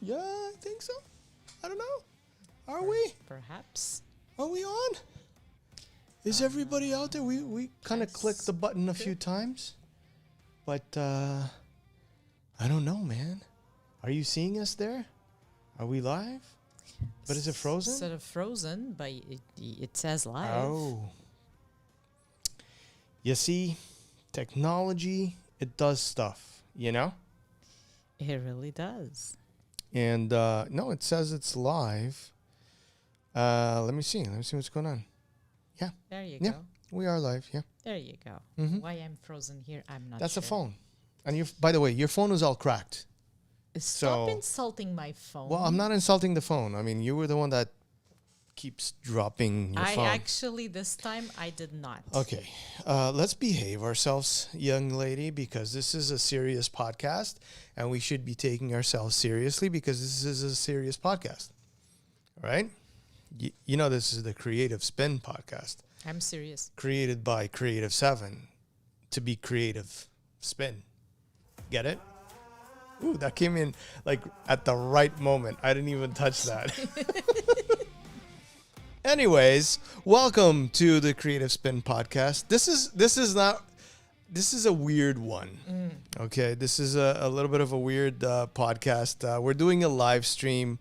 Yeah, I think so. I don't know. Are we? Perhaps. Are we on? Is everybody out there? We kind of clicked the button a few times. But I don't know, man. Are you seeing us there? Are we live? But is it frozen? Sort of frozen, but it says live. Oh. You see, technology, it does stuff, you know? It really does. And no, it says it's live. Let me see. Let me see what's going on. Yeah. There you Yeah. go. We are live, yeah. There you go. Mhm. Why I'm frozen here, I'm not That's sure. a phone. And you, by the way, your phone was all cracked. Stop So- insulting my phone. Well, I'm not insulting the phone. I mean, you were the one that keeps dropping your I phone. actually, this time, I did not. Okay. Let's behave ourselves, young lady, because this is a serious podcast and we should be taking ourselves seriously because this is a serious podcast. All right? You know, this is the Creative Spin podcast, I'm serious. created by Creative 7 to be creative spin. Get it? Ooh, that came in like at the right moment. I didn't even touch that. Anyways, welcome to the Creative Spin podcast. This is a weird one. Okay, this is a little bit of a weird podcast. We're doing a live stream,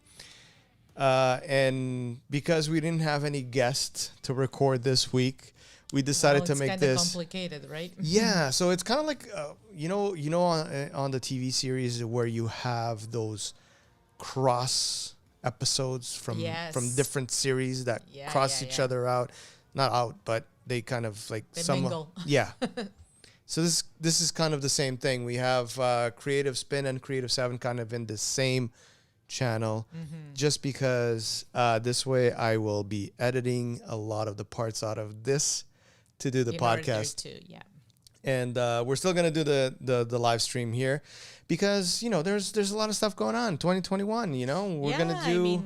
and because we didn't have any guests to record this week, we decided to make It's this. kind of complicated, right? Yeah, so it's kind of like you know on the TV series where you have those cross episothis from Yes. different series that Yeah, cross yeah, each yeah. other out, not out, but they kind of like They mingle. Yeah. So this is kind of the same thing. We have Creative Spin and Creative 7 kind of in the same channel, just because this way I will be editing a lot of the parts out of this to do the In order podcast. to, yeah. And we're still gonna do the live stream here because there's a lot of stuff going on. 2021, we're gonna do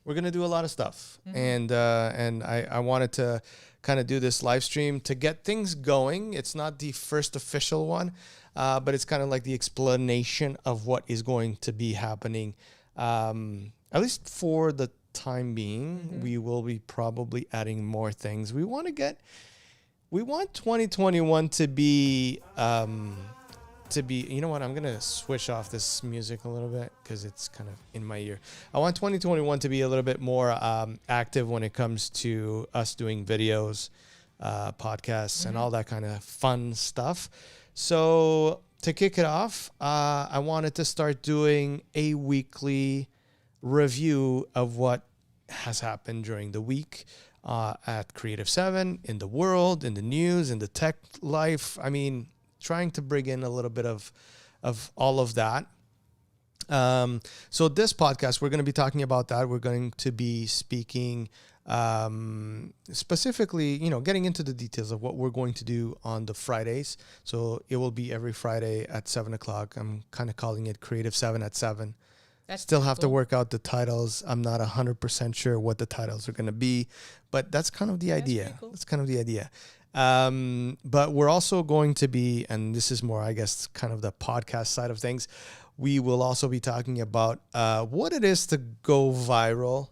we're gonna do a lot of stuff, and I wanted to kind of do this live stream to get things going. It's not the first official one, but it's kind of like the explanation of what is going to be happening. At least for the time being, we will be probably adding more things. We want 2021 to be, you know what? I'm going to switch off this music a little bit because it's kind of in my ear. I want 2021 to be a little bit more active when it comes to us doing videos, podcasts, and all that kind of fun stuff. So to kick it off, I wanted to start doing a weekly review of what has happened during the week. At Creative 7, in the world, in the news, in the tech life. I mean, trying to bring in a little bit of all of that. So this podcast, we're going to be talking about that. We're going to be speaking specifically, getting into the details of what we're going to do on the Fridays. So it will be every Friday at 7 o'clock. I'm kind of calling it Creative 7 at 7. That's Still have to cool. work out the titles. I'm not 100% sure what the titles are going to be, but that's kind of the idea. pretty cool. That's kind of the idea. But we're also going to be, and this is more, I guess, kind of the podcast side of things. We will also be talking about what it is to go viral,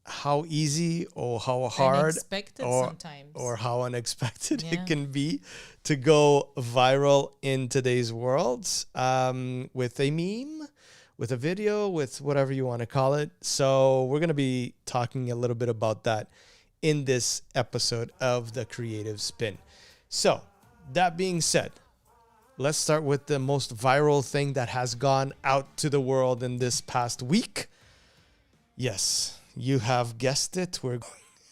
how easy or how hard Unexpected or- sometimes. or how unexpected Yeah. it can be to go viral in today's world, with a meme, with a video, with whatever you want to call it. So we're going to be talking a little bit about that in this episode of the Creative Spin. So that being said, let's start with the most viral thing that has gone out to the world in this past week. Yes, you have guessed it. We're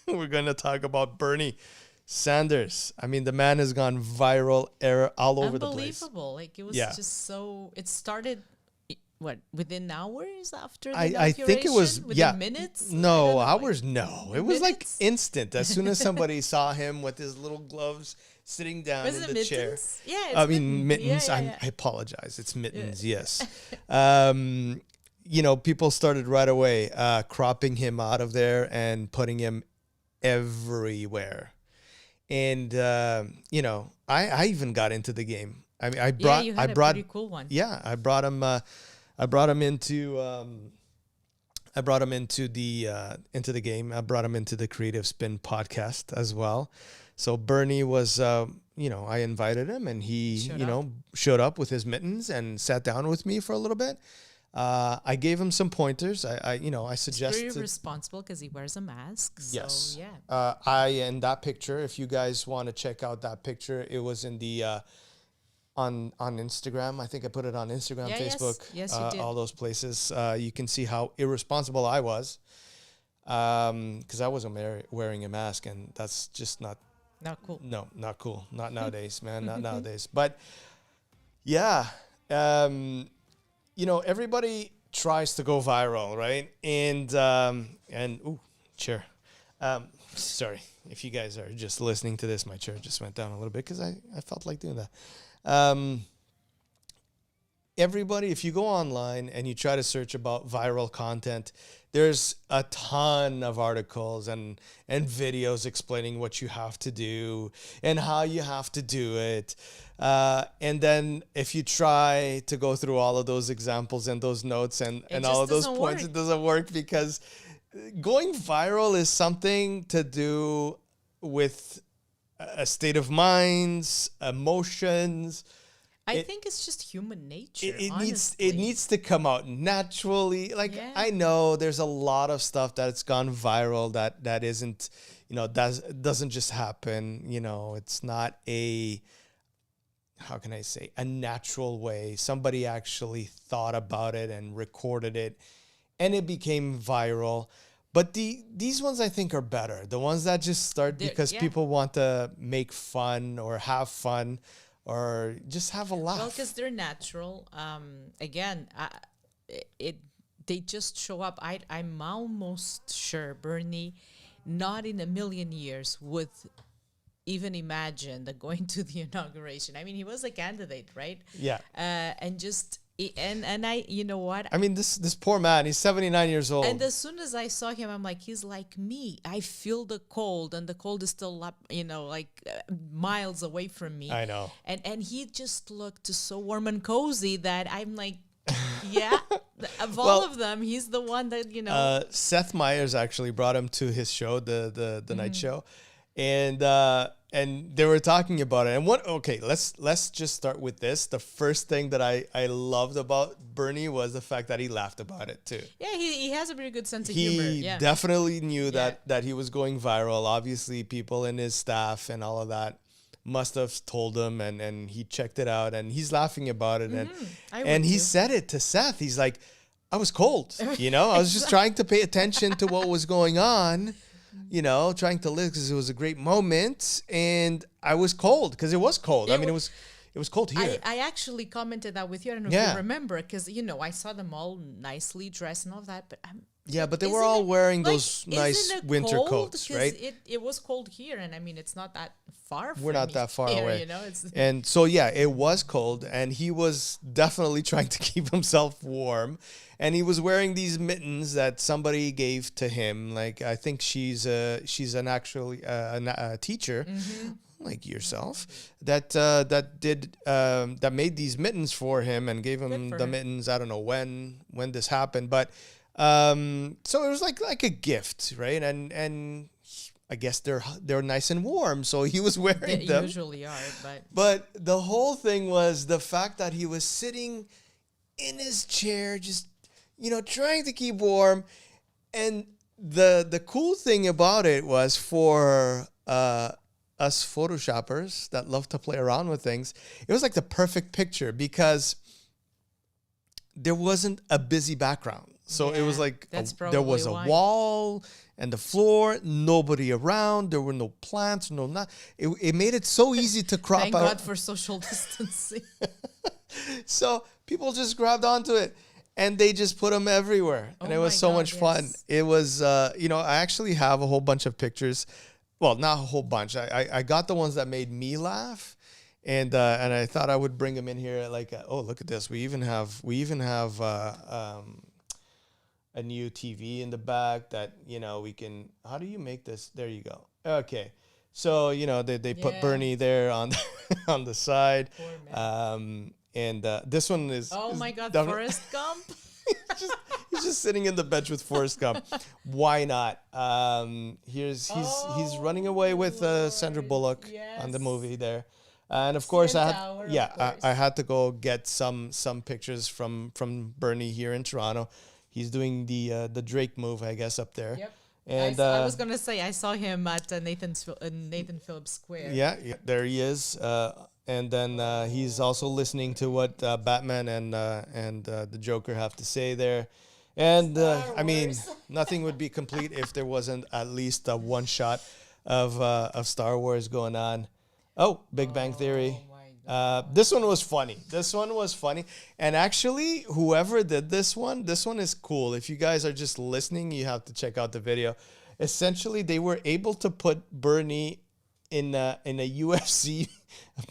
going to talk about Bernie Sanders. I mean, the man has gone viral all over the place. Unbelievable. Like, it was Yeah. just so... It started, within hours after the I think it was, inauguration? yeah. Within minutes? I No, don't know, like- hours, no. It was like Minutes? instant. As soon as somebody saw him with his little gloves sitting down Was in it the mittens? chair. Yeah, it's I mean, mittens. Yeah, yeah. I apologize. It's mittens, yes. People started right away cropping him out of there and putting him everywhere. And, I even got into the game. I mean, You had a pretty cool one. Yeah, I brought him. I brought him into. I brought him into the game. I brought him into the Creative Spin podcast as well. So Bernie was, I invited him, and he, showed up with his mittens and sat down with me for a little bit. I gave him some pointers. I suggested. He's very responsible because he wears a mask. Yes. So, yeah. In that picture, if you guys want to check out that picture, it was in the on Instagram. I think I put it on Instagram, Yeah, Facebook, yes, you did. all those places. You can see how irresponsible I was, because I wasn't wearing a mask, and that's just not cool. No, not cool. Not nowadays, man. Not nowadays. But yeah, everybody tries to go viral, right? Sorry, if you guys are just listening to this, my chair just went down a little bit because I felt like doing that. Everybody, if you go online and you try to search about viral content, there's a ton of articles and videos explaining what you have to do and how you have to do it. And then if you try to go through all of those examples and those notes and all of those points, it doesn't work, because going viral is something to do with a state of minds, emotions. I think it's just human nature. It needs to come out naturally. Like, yeah. I know there's a lot of stuff that's gone viral that isn't, doesn't just happen. It's not a natural way. Somebody actually thought about it and recorded it, and it became viral. But these ones I think are better. The ones that just start because people want to make fun or have fun, or just have a laugh. Well, because they're natural. Again, they just show up. I'm almost sure Bernie, not in a million years, would even imagine that going to the inauguration. I mean, he was a candidate, right? Yeah. And just. And I, you know what? I mean, this poor man, he's 79 years old. And as soon as I saw him, I'm like, he's like me. I feel the cold, and the cold is still up, miles away from me. I know. And he just looked so warm and cozy that I'm like, yeah, of all of them, he's the one that, Seth Meyers actually brought him to his show, the night show. And they were talking about it. And let's just start with this. The first thing that I loved about Bernie was the fact that he laughed about it too. Yeah, he has a pretty good sense of humor. He definitely knew that he was going viral. Obviously, people in his staff and all of that must have told him, and he checked it out, and he's laughing about it. And he said it to Seth. He's like, I was cold. I was just trying to pay attention to what was going on. Trying to live, because it was a great moment, and I was cold because it was cold. It was cold here. I actually commented that with you. I don't know if you remember, because I saw them all nicely dressed and all that, but but they were all wearing those nice winter coats, right? It was cold here, and I mean, it's not that far. We're not that far here, away, and so it was cold, and he was definitely trying to keep himself warm. And he was wearing these mittens that somebody gave to him. Like, I think she's a teacher, like yourself, that made these mittens for him and gave him the mittens. I don't know when this happened, but so it was like a gift, right? And I guess they're nice and warm, so he was wearing them. They usually are, but the whole thing was the fact that he was sitting in his chair, just trying to keep warm. And the cool thing about it was, for us Photoshoppers that love to play around with things, it was like the perfect picture, because there wasn't a busy background. So it was like there was a wall and the floor, nobody around. There were no plants, it made it so easy to crop Thank out. God for social distancing. So people just grabbed onto it. And they just put them everywhere. And it was so much fun. It was, I actually have a whole bunch of pictures. Well, not a whole bunch. I got the ones that made me laugh. And I thought I would bring them in here. Like, look at this. We even have a new TV in the back that, we can, how do you make this? There you go. Okay. So, you know, they put Bernie there on on the side. Poor man. And this one is Oh is my God, definitely- Forrest Gump. he's just sitting in the bench with Forrest Gump. Why not? He's running away with Sandra Bullock on the Yes. movie there. And of course, CN Tower, of I course. had to go get some pictures from Bernie here in Toronto. He's doing the Drake move, I guess, up there. Yep. And I was gonna say I saw him at Nathan Phillips Square. yeah, there he is. And then he's also listening to what Batman and the Joker have to say there. And I mean, Wars. nothing would be complete if there wasn't at least one shot of Star Wars going on. Oh, Big Bang Theory. Oh my God. This one was funny. And actually, whoever did this one is cool. If you guys are just listening, you have to check out the video. Essentially, they were able to put Bernie in a UFC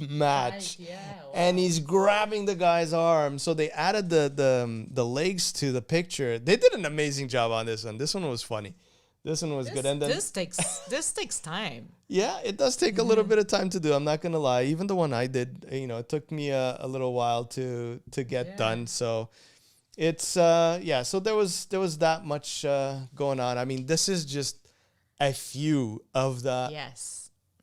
match, Right, yeah, and wow. he's grabbing the guy's arm. So they added the legs to the picture. They did an amazing job on this one. This one was funny. This one was good. And then this takes time. yeah, it does take a little bit of time to do. I'm not gonna lie. Even the one I did, you know, it took me a little while to get Yeah. done. So it's yeah. So there was that much going on. I mean, this is just a few of the. Yes.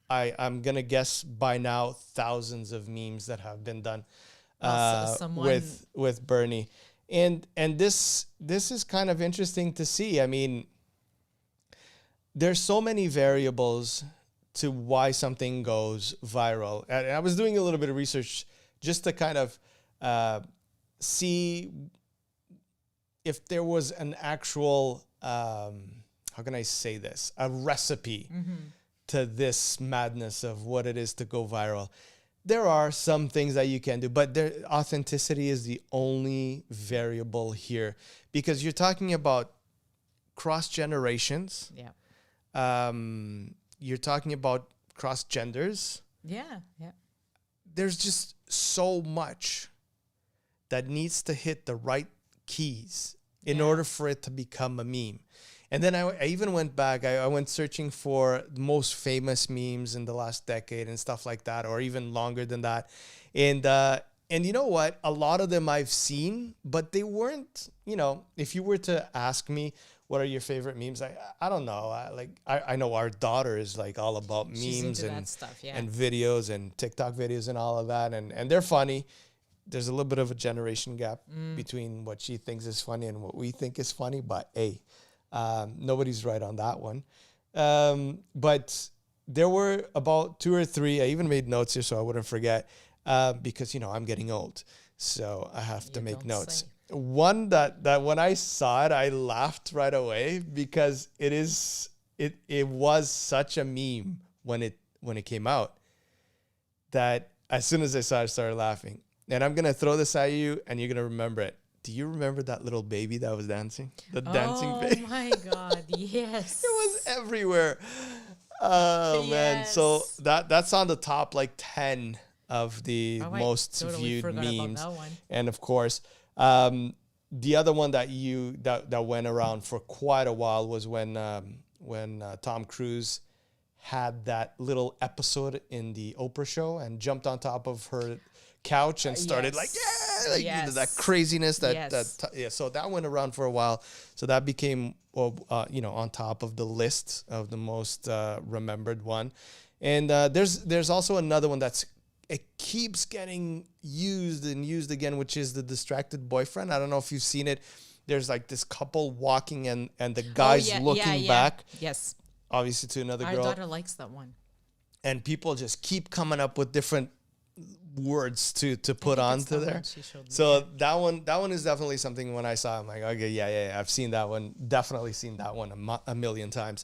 I'm gonna guess by now thousands of memes that have been done Someone- with Bernie, and this is kind of interesting to see. I mean, there's so many variables to why something goes viral. And I was doing a little bit of research just to kind of see if there was an actual, how can I say this, a recipe to this madness of what it is to go viral. There are some things that you can do, but authenticity is the only variable here, because you're talking about cross generations. Yeah. You're talking about cross genders. Yeah. Yeah. There's just so much that needs to hit the right keys in Yeah. order for it to become a meme. And then I even went back. I went searching for the most famous memes in the last decade and stuff like that, or even longer than that. And you know what? A lot of them I've seen, but they weren't, you know, if you were to ask me, what are your favorite memes? I don't know. I know our daughter is like all about She's memes into and that stuff, yeah. and videos and TikTok videos and all of that. And they're funny. There's a little bit of a generation gap between what she thinks is funny and what we think is funny. But hey, nobody's right on that one. But there were about 2 or 3. I even made notes here so I wouldn't forget, because, you know, I'm getting old. So I have to You make don't notes. say. One that when I saw it, I laughed right away because it was such a meme when it came out that as soon as I saw it, I started laughing. And I'm gonna throw this at you, and you're gonna remember it. Do you remember that little baby that was dancing? The dancing baby. Oh my God! Yes. It was everywhere. Oh man! So Yes. that's on the top like 10 of the Oh, I most totally viewed forgot about memes. that one. And of course, the other one that went around for quite a while was when Tom Cruise had that little episode in the Oprah show and jumped on top of her couch and started like, Yes. yeah, like Yes. that craziness Yes. yeah. So that went around for a while. So that became you know, on top of the list of the most remembered one. And there's also another one it keeps getting used and used again, which is the distracted boyfriend. I don't know if you've seen it. There's like this couple walking and the guy's looking back, Yes. obviously to another Our girl. daughter likes that one. And people just keep coming up with different words to put I think it's onto the there. one she showed me, So yeah. that one is definitely something when I saw it, I'm like, okay, yeah, I've seen that one. Definitely seen that one a million times.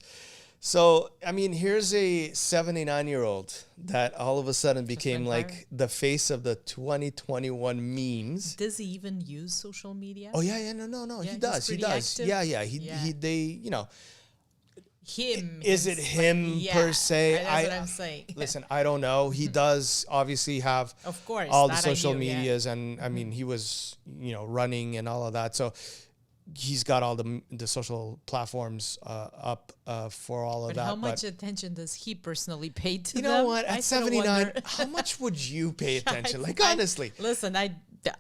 So, I mean, here's a 79-year-old that all of a sudden became went like the face of the 2021 memes. Does he even use social media? Oh yeah, no. Yeah, He he's does. pretty active. Yeah. Yeah. They, you know, Him. is it him per se? That's what I'm saying. Listen, I don't know. He does obviously have Of course, all the that I social knew, yeah. medias, and I mean, he was, you know, running and all of that. So he's got all the social platforms up for all of But that. how much attention does he personally pay to you them? know what? I At still 79, wonder. how much would you pay attention? Like, I- honestly, Listen,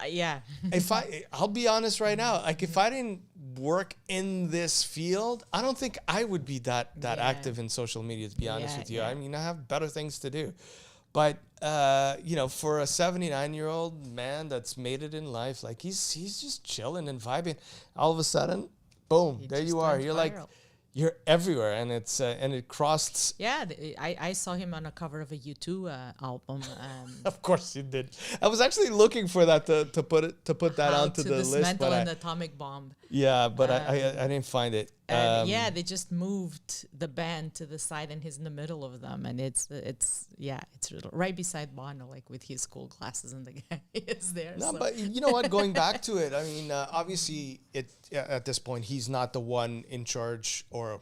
yeah. if I'll be honest right now, like if I didn't work in this field, I don't think I would be that Yeah. active in social media, to be honest Yeah, with you. yeah. I mean, I have better things to do. But you know, for a 79-year-old man that's made it in life, like he's just chilling and vibing. All of a sudden, boom, He there just you are. went You're like, viral. you're everywhere, and it's and it crossed. Yeah, I saw him on a cover of a U2 album. Of course you did. I was actually looking for that to put that How onto to the list, dismantle but an atomic bomb. yeah, but I didn't find it. And yeah, they just moved the band to the side, and he's in the middle of them, and it's right beside Bono, like with his cool glasses, and the guy is there. No, so. but you know what? Going back to it, I mean, obviously, at this point, he's not the one in charge, or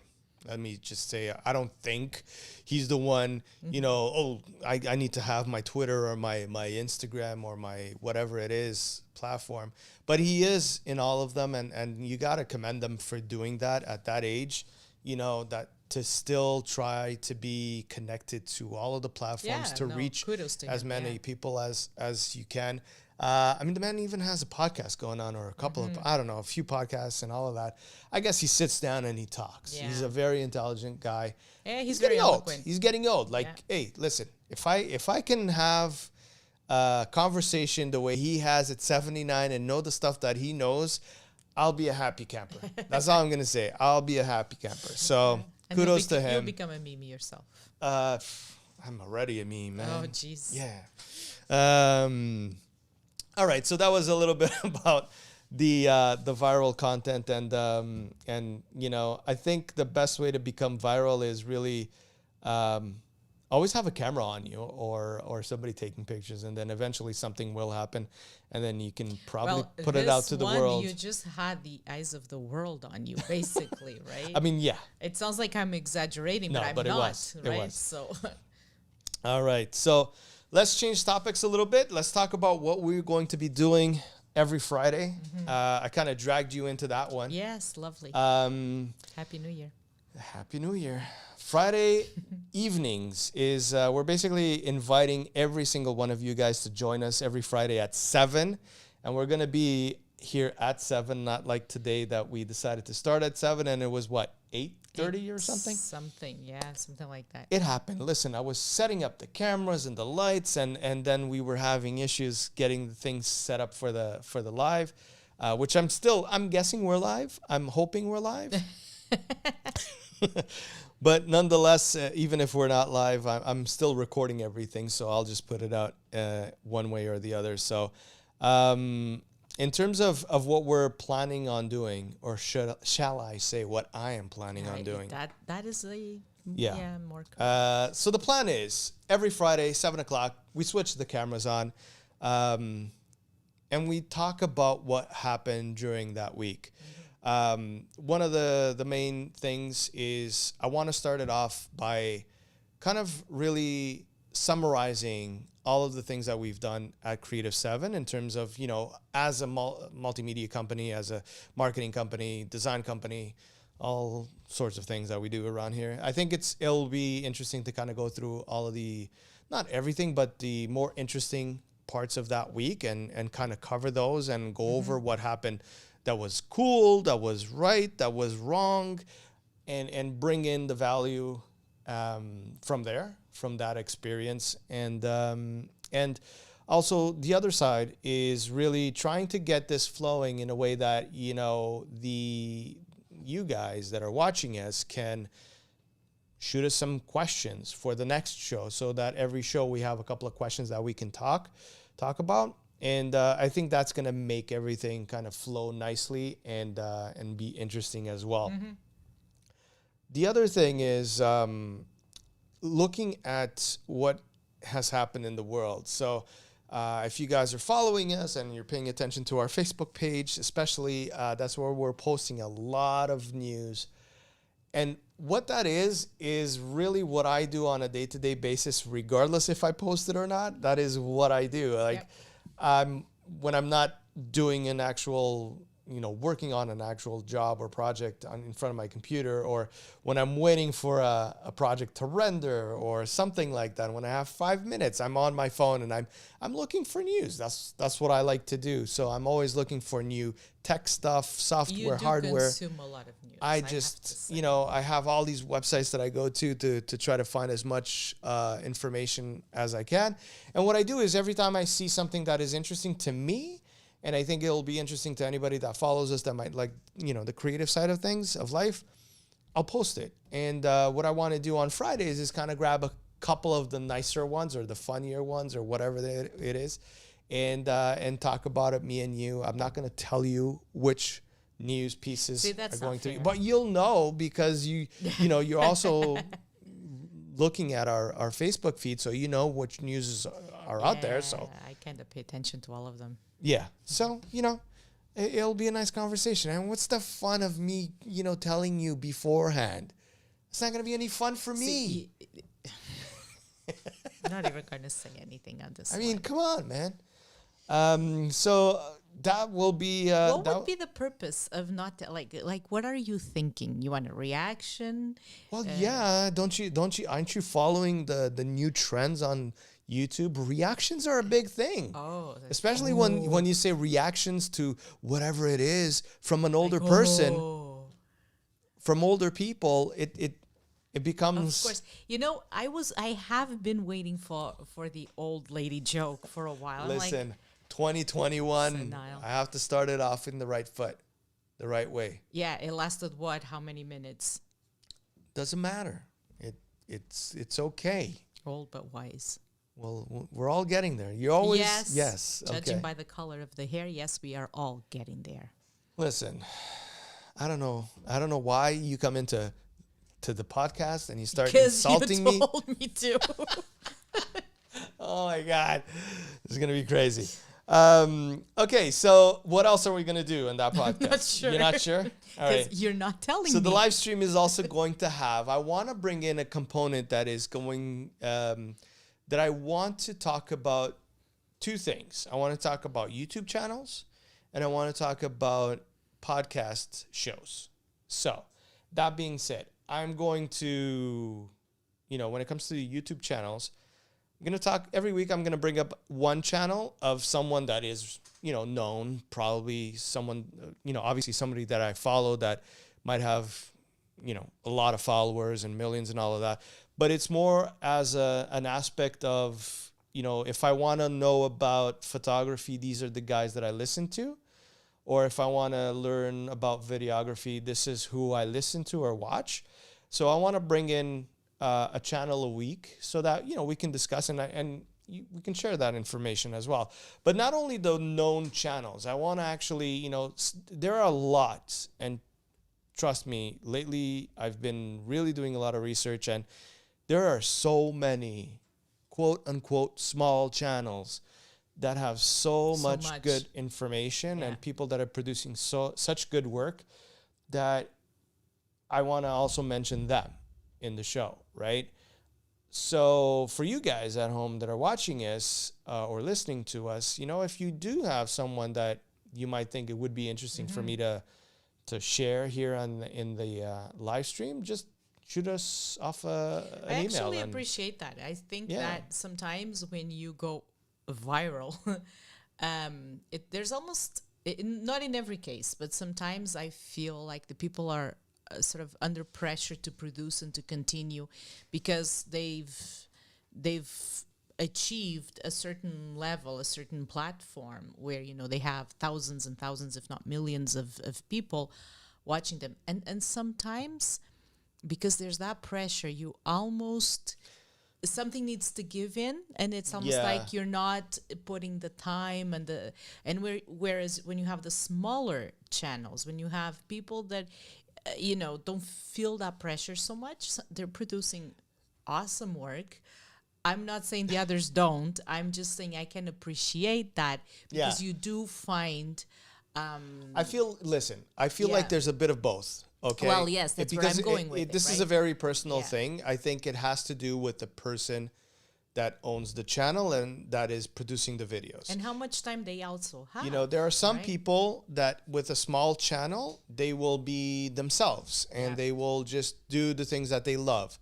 let me just say, I don't think he's the one. You know, oh, I need to have my Twitter or my Instagram or my whatever it is platform, but he is in all of them, and you gotta commend them for doing that at that age. You know, that to still try to be connected to all of the platforms Yeah, to no, reach kudos to as him, many yeah. people as you can. I mean, the man even has a podcast going on, or a couple of, I don't know, a few podcasts and all of that. I guess he sits down and he talks. Yeah. He's a very intelligent guy. Yeah, he's getting very old. eloquent. He's getting old. Like, hey, listen, if I can have a conversation the way he has at 79 and know the stuff that he knows, I'll be a happy camper. That's all I'm going to say. I'll be a happy camper. So And kudos to You'll him. become a meme yourself. I'm already a meme, man. Oh, jeez. Yeah. All right. So that was a little bit about the viral content, and you know, I think the best way to become viral is really always have a camera on you, or somebody taking pictures, and then eventually something will happen, and then you can probably put it out to the world. You just had the eyes of the world on you, basically, right? I mean, yeah. It sounds like I'm exaggerating, No, but I'm but it not, was. It right? was. So, All right. So let's change topics a little bit. Let's talk about what we're going to be doing every Friday. I kind of dragged you into that one. yes, lovely. Happy New Year. Happy New Year. Friday evenings is we're basically inviting every single one of you guys to join us every Friday at 7. And we're going to be here at 7, not like today that we decided to start at 7 and it was what, 8:30 or something? Something like that. It happened. Listen, I was setting up the cameras and the lights, and then we were having issues getting the things set up for the live, which I'm guessing we're live. I'm hoping we're live. But nonetheless, even if we're not live, I'm still recording everything, so I'll just put it out one way or the other. So in terms of what we're planning on doing, or shall I say what I am planning on doing? That is a more correct. So the plan is every Friday, 7 o'clock, we switch the cameras on, and we talk about what happened during that week. One of the main things is I want to start it off by kind of really summarizing all of the things that we've done at Creative 7 in terms of, you know, as a multimedia company, as a marketing company, design company, all sorts of things that we do around here. I think it'll be interesting to kind of go through all of not everything, but the more interesting parts of that week and kind of cover those and go over what happened that was cool, that was right, that was wrong, and bring in the value from that experience. And also the other side is really trying to get this flowing in a way that, you know, you guys that are watching us can shoot us some questions for the next show, so that every show we have a couple of questions that we can talk about. And I think that's going to make everything kind of flow nicely and be interesting as well. The other thing is looking at what has happened in the world. So if you guys are following us and you're paying attention to our Facebook page, especially, that's where we're posting a lot of news. And what that is really what I do on a day-to-day basis, regardless if I post it or not. That is what I do. Like, when I'm not doing an actual working on an actual job or project in front of my computer, or when I'm waiting for a project to render or something like that. When I have 5 minutes, I'm on my phone and I'm looking for news. That's what I like to do. So I'm always looking for new tech stuff, software, hardware. Consume a lot of news. I just, I have all these websites that I go to try to find as much information as I can. And what I do is every time I see something that is interesting to me, and I think it'll be interesting to anybody that follows us that might like, the creative side of things, of life, I'll post it. And what I want to do on Fridays is kind of grab a couple of the nicer ones or the funnier ones or whatever it is, and talk about it, me and you. I'm not going to tell you which news pieces are going to be, but you'll know because you're also looking at our Facebook feed, so you know which news are out there. So I kind of pay attention to all of them. Yeah. So, it'll be a nice conversation. And what's the fun of me, telling you beforehand? It's not going to be any fun for me. I'm not even going to say anything on this. I mean, come on, man. So that will be... what would be the purpose of not... Like, what are you thinking? You want a reaction? Well, yeah. Aren't you following the new trends on YouTube? Reactions are a big thing. Oh, especially when you say reactions to whatever it is from an older person, from older people, it becomes. Of course, I have been waiting for the old lady joke for a while. Listen, 2021. I have to start it off in the right foot, the right way. Yeah, it lasted what? How many minutes? Doesn't matter. It's okay. Old but wise. Well, we're all getting there. You always yes. Judging by the color of the hair, yes, we are all getting there. Listen, I don't know why you come into the podcast and you start insulting me. Because you told me to. Oh my God, this is gonna be crazy. Okay, so what else are we gonna do in that podcast? I'm not sure. You're not sure? All right. You're not telling me. So the live stream is also going to have. I want to bring in a component that is going. That I want to talk about two things. I want to talk about YouTube channels, and I want to talk about podcast shows. So that being said, I'm going to, when it comes to the YouTube channels, I'm going to talk every week. I'm going to bring up one channel of someone that is, known, probably someone, obviously somebody that I follow that might have, a lot of followers and millions and all of that. But it's more as an aspect of, if I want to know about photography, these are the guys that I listen to. Or if I want to learn about videography, this is who I listen to or watch. So I want to bring in a channel a week so that, we can discuss and we can share that information as well. But not only the known channels, I want to actually, there are a lot. And trust me, lately I've been really doing a lot of research, and there are so many quote unquote small channels that have so much good information and people that are producing such good work that I want to also mention them in the show, right? So for you guys at home that are watching us or listening to us, if you do have someone that you might think it would be interesting for me to share here in the live stream, just shoot us off an email. I actually appreciate that. I think that sometimes when you go viral, there's almost, not in every case, but sometimes I feel like the people are sort of under pressure to produce and to continue because they've achieved a certain level, a certain platform where, they have thousands and thousands, if not millions of people watching them. And sometimes because there's that pressure, you almost, something needs to give in, and it's almost like you're not putting the time whereas when you have the smaller channels, when you have people that don't feel that pressure so much, they're producing awesome work. I'm not saying the others don't. I'm just saying I can appreciate that because you do find. I feel like there's a bit of both. Okay. Well, yes, that's where I'm going with it. This is a very personal thing. I think it has to do with the person that owns the channel and that is producing the videos. And how much time they also have. You know, there are some right? people that with a small channel, they will be themselves and they will just do the things that they love.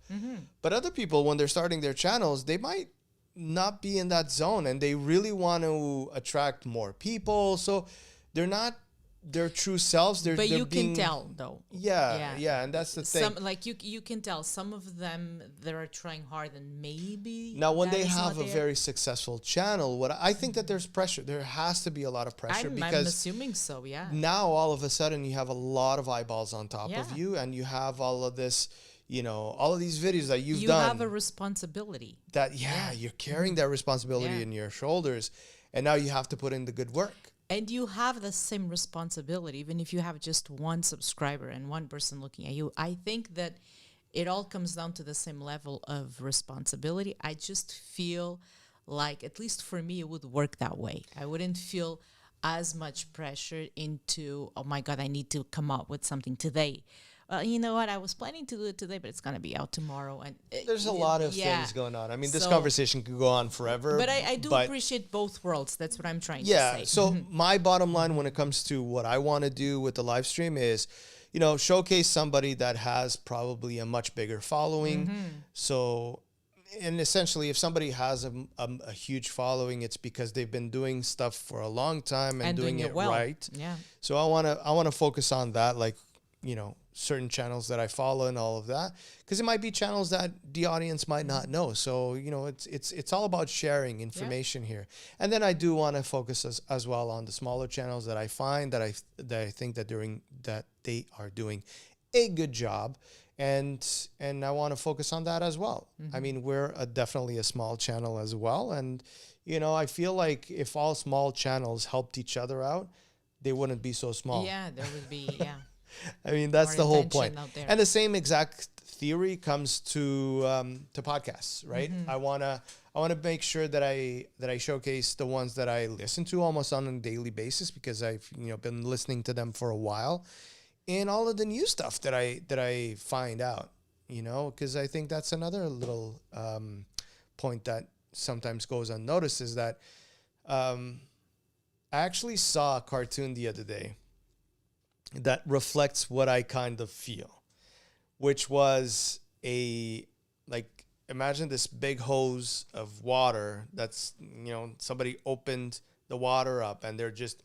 But other people, when they're starting their channels, they might not be in that zone and they really want to attract more people. So they're not their true selves. But they're you being, can tell though. Yeah. And that's the thing. Some like you can tell some of them that are trying hard and maybe Now, when that they is have not a there. very successful channel, what I think that there's pressure. There has to be a lot of pressure I'm because assuming so, yeah. now all of a sudden you have a lot of eyeballs on top Yeah. of you, and you have all of this, you know, all of these videos that you've You done. have a responsibility. That you're carrying that responsibility Yeah. in your shoulders, and now you have to put in the good work. And you have the same responsibility, even if you have just one subscriber and one person looking at you. I think that it all comes down to the same level of responsibility. I just feel like, at least for me, it would work that way. I wouldn't feel as much pressure into, oh my God, I need to come up with something today. Well, you know what? I was planning to do it today, but it's going to be out tomorrow. And There's a lot of things going on. I mean, this So- conversation could go on forever. But I do appreciate both worlds. That's what I'm trying to say. So my bottom line when it comes to what I want to do with the live stream is, you know, showcase somebody that has probably a much bigger following. So, and essentially, if somebody has a huge following, it's because they've been doing stuff for a long time and doing it well. right. Yeah. So I want to focus on that, like, you know, certain channels that I follow and all of that, because it might be channels that the audience might not know. So, you know, it's all about sharing information here. And then I do want to focus as well on the smaller channels that I find that I think that they are doing a good job. And I want to focus on that as well. I mean, we're definitely a small channel as well. And, you know, I feel like if all small channels helped each other out, they wouldn't be so small. Yeah, there would be, yeah. I mean, that's More the whole attention point. out there. And the same exact theory comes to podcasts, right? I wanna make sure that I showcase the ones that I listen to almost on a daily basis, because I've, you know, been listening to them for a while, and all of the new stuff that I find out, you know, because I think that's another little point that sometimes goes unnoticed is that I actually saw a cartoon the other day that reflects what I kind of feel, which was imagine this big hose of water that's, you know, somebody opened the water up and they're just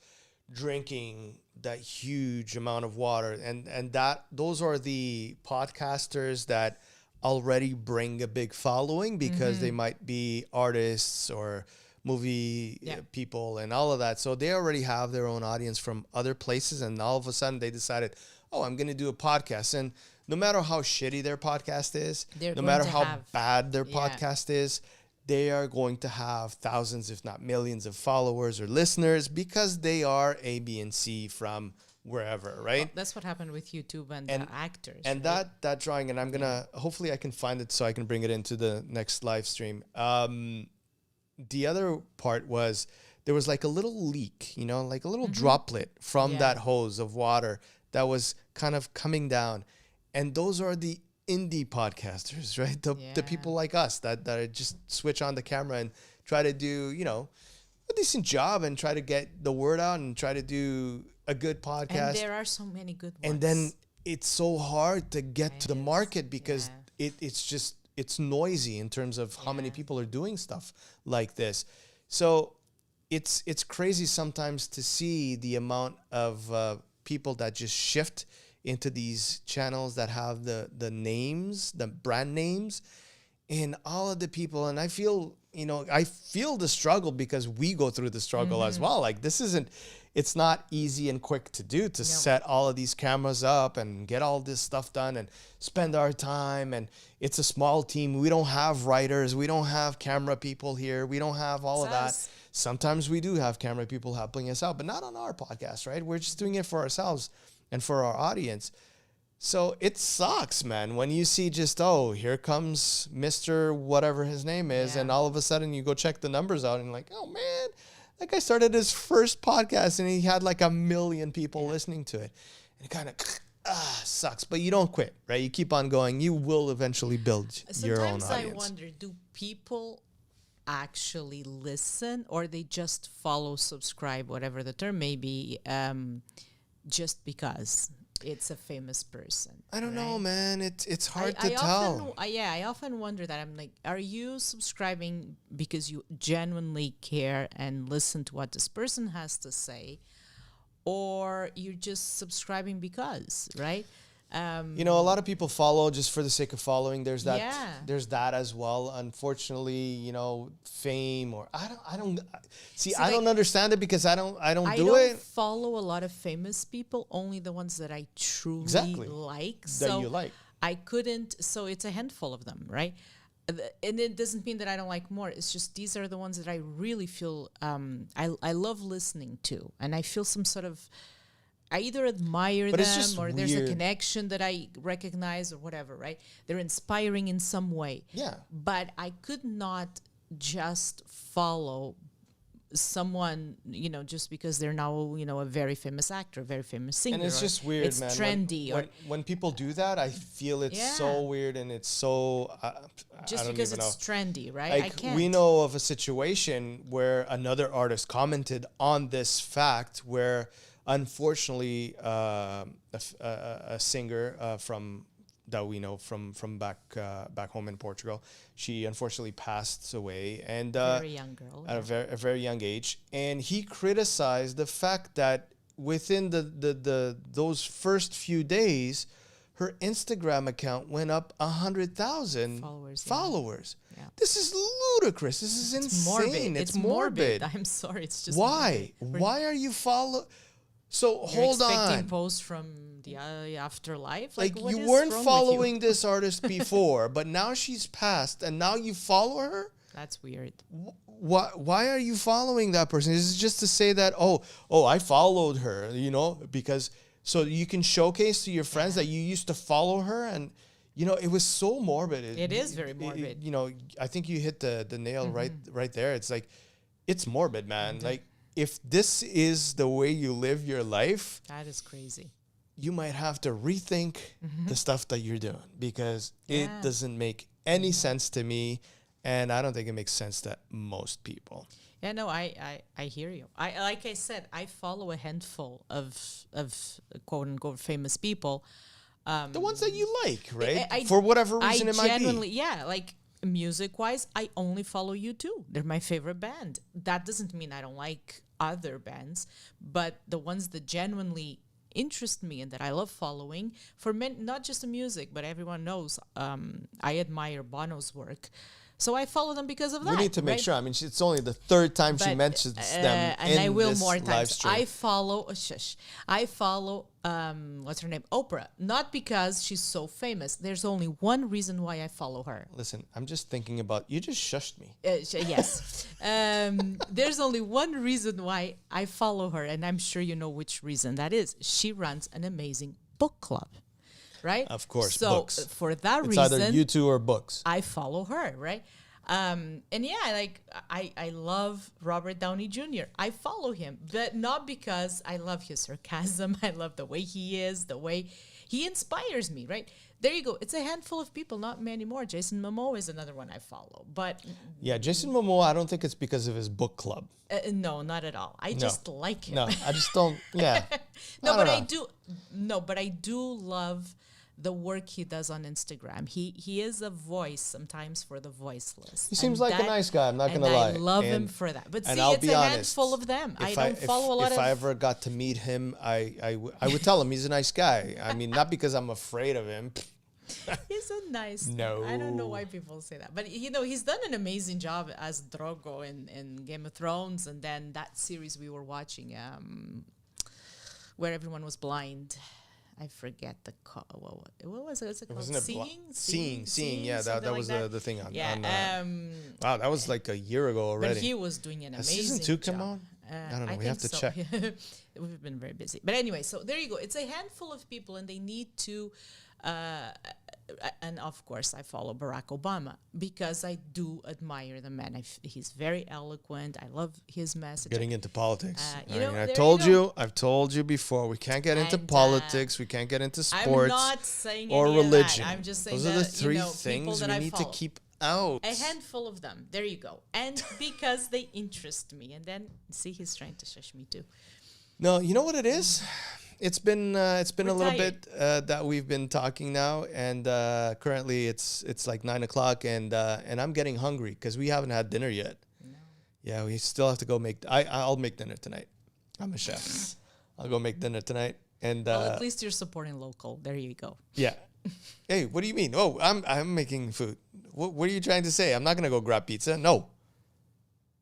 drinking that huge amount of water. And those are the podcasters that already bring a big following because they might be artists or movie people and all of that. So they already have their own audience from other places. And all of a sudden they decided, oh, I'm going to do a podcast. And no matter how shitty their podcast is, no matter how bad their podcast is, they are going to have thousands, if not millions of followers or listeners because they are A, B, and C from wherever, right? Well, that's what happened with YouTube and the actors. And right? that drawing, and I'm going to, hopefully I can find it so I can bring it into the next live stream. The other part was there was like a little leak, you know, like a little droplet from that hose of water that was kind of coming down. And those are the indie podcasters, right? The people like us that just switch on the camera and try to do, you know, a decent job and try to get the word out and try to do a good podcast. And there are so many good ones. And then it's so hard to get to the market because it's noisy in terms of how many people are doing stuff like this. So it's crazy sometimes to see the amount of people that just shift into these channels that have the names, the brand names, and all of the people. And I feel, you know, the struggle because we go through the struggle as well. Like it's not easy and quick to do to set all of these cameras up and get all this stuff done and spend our time. And it's a small team. We don't have writers. We don't have camera people here. We don't have all of that. Sometimes we do have camera people helping us out, but not on our podcast, right? We're just doing it for ourselves and for our audience. So it sucks, man, when you see just, oh, here comes Mr. whatever his name is, and all of a sudden you go check the numbers out and you're like, oh, man, that guy started his first podcast and he had like 1 million people listening to it. And it kind of sucks, but you don't quit, right? You keep on going. You will eventually build your own audience. Sometimes I wonder, do people actually listen, or they just follow, subscribe, whatever the term may be, just because it's a famous person. I don't know, right? man. It's hard to tell. I often wonder that. I'm like, are you subscribing because you genuinely care and listen to what this person has to say, or you're just subscribing because, right? You know, a lot of people follow just for the sake of following. There's that. Yeah. There's that as well. Unfortunately, you know, fame or I don't see. So I don't like, understand it because I don't I do don't it. follow a lot of famous people, only the ones that I truly Exactly. like. That So you like. I couldn't, so it's a handful of them, right? And it doesn't mean that I don't like more. It's just these are the ones that I really feel I love listening to. And I feel some sort of, I either admire But it's them just or there's a weird. connection that I recognize or whatever, right? They're inspiring in some way. Yeah. But I could not just follow someone, you know, just because they're now, you know, a very famous actor, a very famous singer. And it's or just weird, it's man. trendy. When people do that, I feel it's so Yeah. weird and it's so. Just I don't because even know. it's trendy, right? I Like can't. we know of a situation where another artist commented on this fact where unfortunately a singer from that we know from back home in Portugal, she unfortunately passed away and Very young girl. at a very young age, and he criticized the fact that within the those first few days her Instagram account went up 100,000 Followers, yeah. followers. Yeah. This is ludicrous. This is insane. It's morbid. I'm sorry. It's just Why? morbid. Why are you follow? So You're hold expecting on. posts from the afterlife. Like what you is weren't wrong with following you? this artist before, but now she's passed, and now you follow her. That's weird. Why are you following that person? Is it just to say that oh I followed her, you know, because so you can showcase to your friends that you used to follow her, and you know it was so morbid. It is very morbid. You know, I think you hit the nail right there. It's like it's morbid, man. Like if this is the way you live your life, That is crazy. you might have to rethink the stuff that you're doing because it Yeah. doesn't make any sense to me, and I don't think it makes sense to most people. Yeah, no, I hear you. I like I said, I follow a handful of quote unquote famous people. The ones that you like, right? I- For whatever I reason it might genuinely, be. yeah, like music wise, I only follow you too. They're my favorite band. That doesn't mean I don't like other bands, but the ones that genuinely interest me and that I love following for men, not just the music, but everyone knows I admire Bono's work. So I follow them because of that. We need to make right? sure. I mean, it's only the third time she But, mentions them and in I will this more live times. stream. I follow I follow what's her name, Oprah, not because she's so famous. There's only one reason why I follow her. Listen, I'm just thinking about you. Just shushed me. Yes, there's only one reason why I follow her, and I'm sure you know which reason that is. She runs an amazing book club, right? Of course, So books. for that It's reason, either you two or books. I follow her, right? And yeah, like I love Robert Downey Jr. I follow him, but not because I love his sarcasm. I love the way he is, the way he inspires me, right? There you go. It's a handful of people, not many more. Jason Momoa is another one I follow, but Yeah, Jason Momoa, I don't think it's because of his book club. no, not at all. I just like him. No, I just don't. Yeah. No, but don't I know. do. No, but I do love the work he does on Instagram. He is a voice sometimes for the voiceless. He seems And like a nice guy. I'm not and gonna lie. I love him And- for that. But and see, I'll it's be a honest, handful of them. I If don't follow a lot if of. I ever got to meet him, I would tell him he's a nice guy. I mean, not because I'm afraid of him. He's a nice. No. I don't know why people say that, but you know he's done an amazing job as Drogo in Game of Thrones, and then that series we were watching, where everyone was blind. I forget the what was it? What's it called? Wasn't it Seeing. Yeah, that something was like the thing on. Yeah. on, wow, that was like a year ago already. But he was doing an Has amazing season 2 come job. on? I don't know. We have to think check. so. We've been very busy. But anyway, so there you go. It's a handful of people, and they need to. And of course, I follow Barack Obama because I do admire the man. He's very eloquent. I love his message. Getting into politics. you know, there I've told you before. We can't get into And, politics. We can't get into I'm sports not saying or any of that. religion. I'm just saying Those are the that, three people things that we I need to follow. keep Ouch. A handful of them. There you go. And because they interest me. And then, see, he's trying to shush me too. No, you know what it is? It's been a little tired. bit that we've been talking now, and currently it's like 9 o'clock, and I'm getting hungry because we haven't had dinner yet. No. Yeah, we still have to go make. I'll make dinner tonight. I'm a chef. I'll go make dinner tonight, and Well, at least you're supporting local. There you go. yeah. Hey, what do you mean? Oh, I'm making food. What are you trying to say? I'm not gonna go grab pizza. No.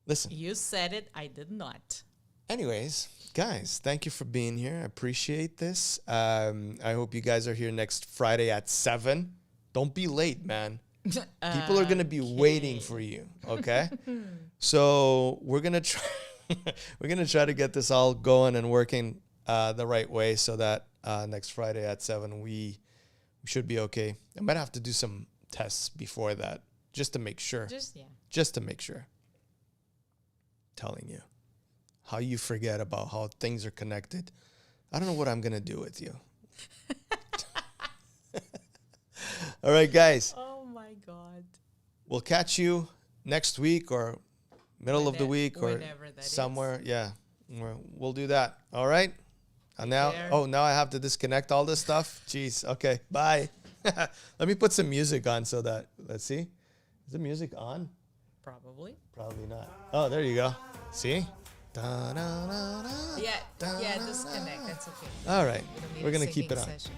Listen. You said it. I did not. Anyways, guys, thank you for being here. I appreciate this. I hope you guys are here next Friday at 7. Don't be late, man. People are gonna be waiting for you. Okay. So we're gonna try. We're gonna try to get this all going and working the right way, so that next Friday at 7 we should be okay. I might have to do some tests before that just to make sure. Just to make sure. Telling you. How you forget about how things are connected. I don't know what I'm going to do with you. All right, guys. Oh, my God. We'll catch you next week or middle of the week or somewhere. Is. Yeah, we'll do that. All right. And now I have to disconnect all this stuff. Jeez. Okay. Bye. Let me put some music on so that, let's see. Is the music on? Probably. Probably not. Oh, there you go. See? Da, da, da, da, Yeah, disconnect. That's okay. All right. We don't need We're a going to keep singing it on. session.